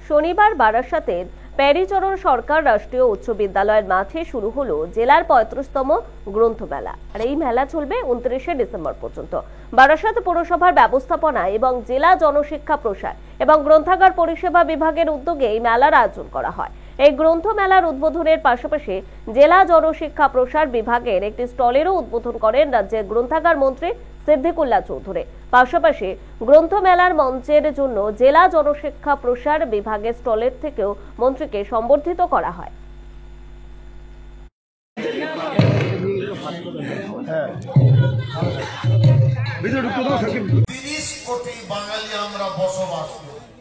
শনিবার বারাসাতের প্যারীচরণ সরকার রাষ্ট্রীয় উচ্চ বিদ্যালয়ের মাঠে শুরু হলো জেলার 35তম গ্রন্থমেলা। আর এই মেলা চলবে 29শে ডিসেম্বর পর্যন্ত। বারাসাত পৌরসভার ব্যবস্থাপনা এবং জেলা জনশিক্ষা প্রসার এবং গ্রন্থাগার পরিষেবা বিভাগের উদ্যোগে এই মেলার আয়োজন করা হয়। এই গ্রন্থ মেলার উদ্বোধনের পাশাপাশি জেলা জনশিক্ষা প্রসার বিভাগের একটি স্টলেরও উদ্বোধন করেন রাজ্যের গ্রন্থাগার মন্ত্রী সিদ্দিকুল্লাহ চৌধুরী। পাশাপাশি গ্রন্থ মেলার মঞ্চের জন্য জেলা জনশিক্ষা প্রসার বিভাগের স্টলের থেকেও মন্ত্রীকে সম্বর্ধিত করা হয়। 30 কোটি বাঙালি আমরা বসবাস করি।